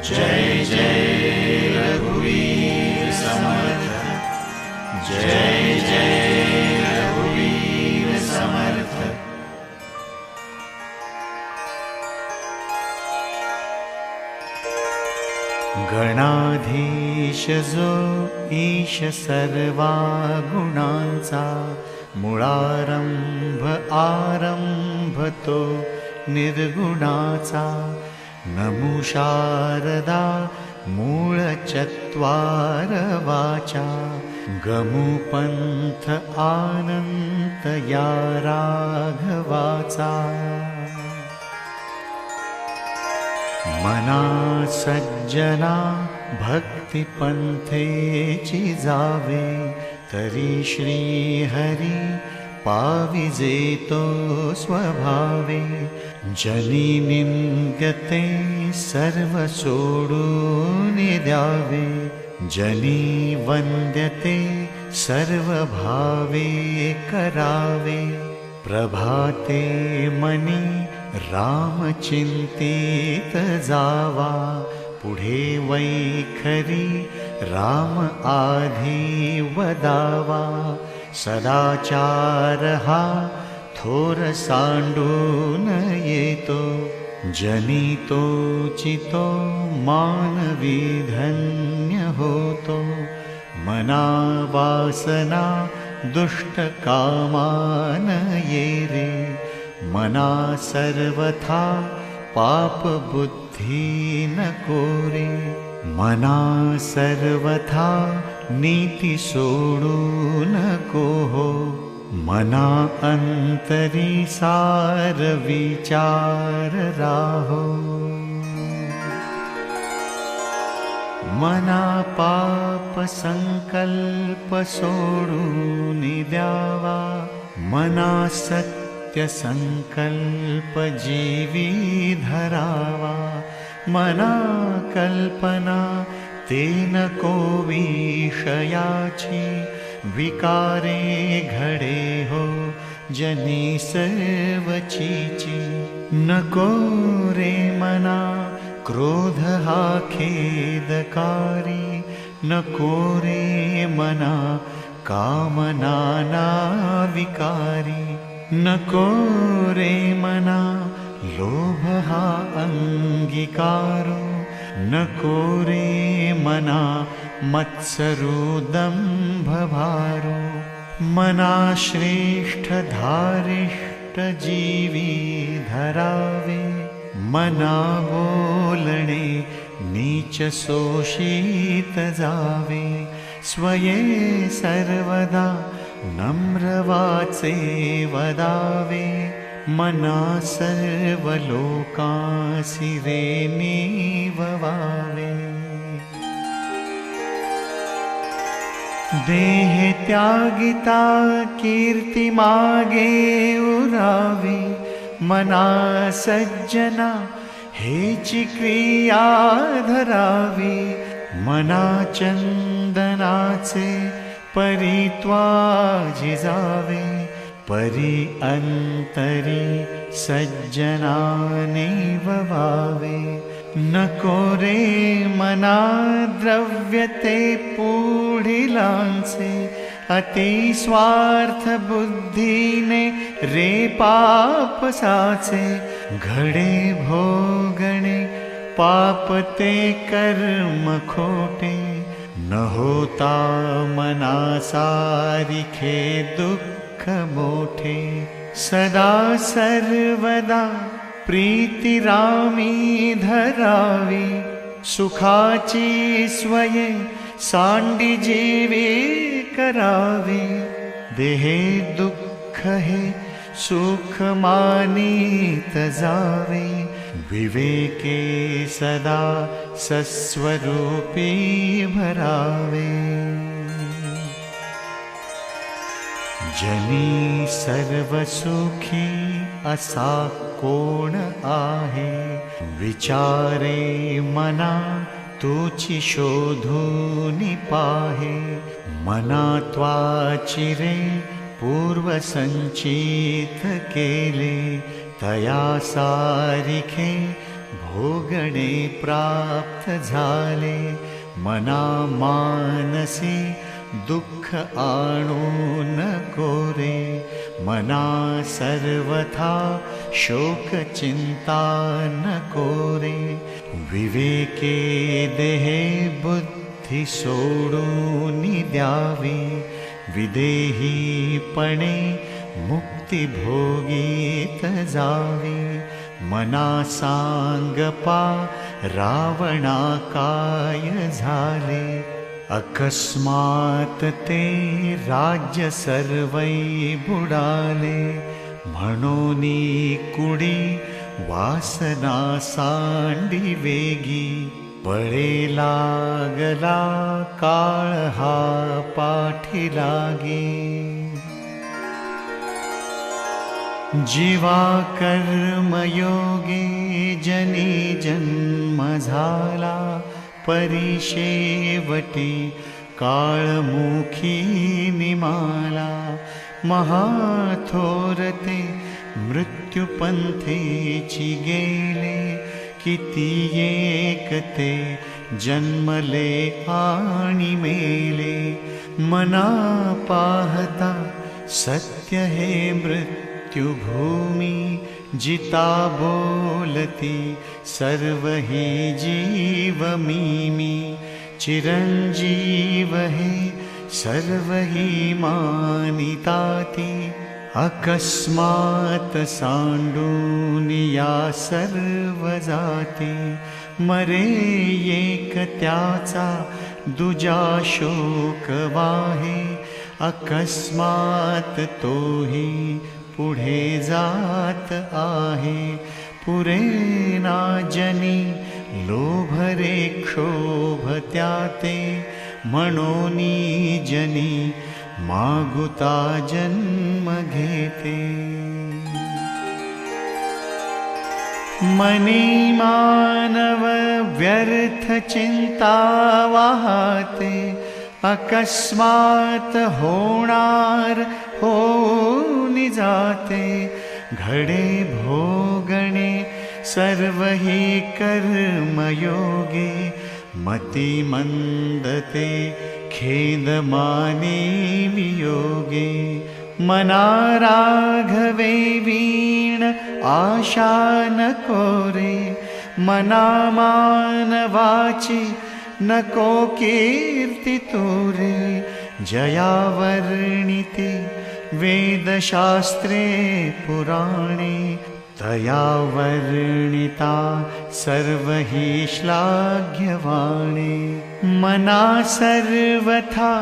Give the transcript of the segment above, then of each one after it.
जय जय रघुवीर समर्थ, जय जय रघुवीर समर्थ। गणाधीश जो ईश सर्वा गुणांचा, मुळारंभ आरंभ तो निर्गुणाचा। नमो शारदा मूळ चत्वार वाचा, गमु पंथ आनंत या राघवाचा। मना सज्जना भक्ति पंथेची जावे, तरी श्री हरी पाविजे तो स्वभावे। जनी निंद्यते सर्व सोडून द्यावे, जनी वंद्यते सर्व भावे करावे। प्रभाते मनी राम चिंतित जावा, पुढे वैखरी राम आधी वदावा। सदाचार हा थोर सांडून येतो, जनी तो चितो मानवी धन्य होतो। मना वासना दुष्ट कामान ये रे, मना सर्वथा पाप बुद्धि नको रे। मना सर्वथा नीति सोडू नको हो, मना अंतरी सार विचार राहो। मना पाप संकल्प सोडून द्यावा, मना सत्य संकल्प जीवी धरावा। मना कल्पना तेन को विषयाची, विकारे घडे हो जनी सर्वचीची। नको रे मना क्रोध हा खेदकारी, नको रे मना कामना ना विकारी। नको रे मना लोभ हा अंगीकारो, नको रे मना मत्सरो दंभ भारो। मना श्रेष्ठ धारिष्ट जीवी धरावे, मना बोलणे नीच शोषित जावे। स्वये सर्वदा नम्र वाचे वदावे, मना सर्व लोकांसी रे नीववावे। देह त्यागिता कीर्ति मागे उरावी, मना सज्जना हेची क्रिया धरावी। मना चंदनाचे परित्वा जिजावे, परी अंतरी सज्जनाने ववावे। नको रे मना द्रव्यते पुढिलांचे, अति स्वार्थ बुद्धीने रे पाप साचे। घडे भोगणे पाप ते कर्म खोटे, न होता मना सारिखे दुःख मोठे। सदा सर्वदा प्रीति रामी धरावी, सुखाची स्वये सांडी जीवी करावी। देहे दुःख हे सुख मानीत जावे, विवेके सदा सस्वरूपी भरावे। जनी सर्व सुखी असा कोण आहे, विचारे मना तुची शोधून पाहे। मना त्वाची रे पूर्व संचित केले, तया सारिखे भोगणे प्राप्त झाले, मना मानसी दुःख आणू नको रे, मना सर्वथा शोक चिंता नको रे, विवेके देहे बुद्धी सोडून द्यावी, विदेहीपणे मुक्ती भोगीत जावी, मना सांगपा रावणा काय झाले, अकस्मात ते राज्य सर्वै बुडाले, म्हणूनी कुडी वासना सांडी वेगी, बळे लागला काळ हा पाठी लागे, जीवा कर्मयोगे जनी जन्म झाला, परिशेवटी काळमुखी निमाला, महाथोरते मृत्युपंथेची गेले, किती एकते जन्मले आणि मेले, मना पाहता सत्य हे मृत्युभूमी, जिता बोलती सर्व ही जीव मी, चिरंजीव हे सर्व ही मानिताती, अकस्मात सांडून या सर्व जाती, मरे एक त्याचा दुजा शोक वाहे, अकस्मात तोही पुढे जात आहे, पुरे ना जनी लोभरे क्षोभ त्याते, म्हणूनी जनी मागुता जन्म घेते, मनी मानव व्यर्थ चिंता वाहते, अकस्मात होणार होऊन जाते, घडे भोगणे सर्व ही कर्मयोगे, मती मंदते खेद माने वियोगे, मना राघवे वीण आशा नको रे, मना मानवाची नको कीर्ती तुरे, जया वर्णिते वेदशास्त्रे पुराणे, तया वर्णिता सर्व ही श्लाघ्यवाणे, मना सर्वथा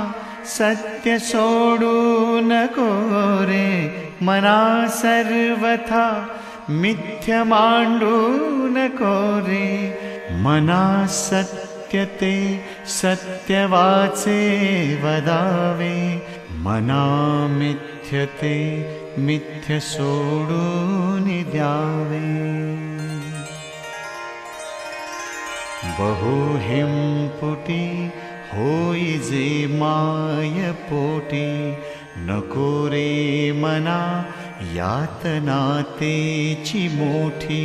सत्य सोडू नको रे, मना सर्वथा मिथ्य मांडू नको रे, मना सत्य ते सत्य वाचे वदावे, मना मिथ्य ते मिथ्य सोडून द्यावे, बहुहिंपुटी होई जे माय पोटी, नको रे मना यातना तेची मोठी,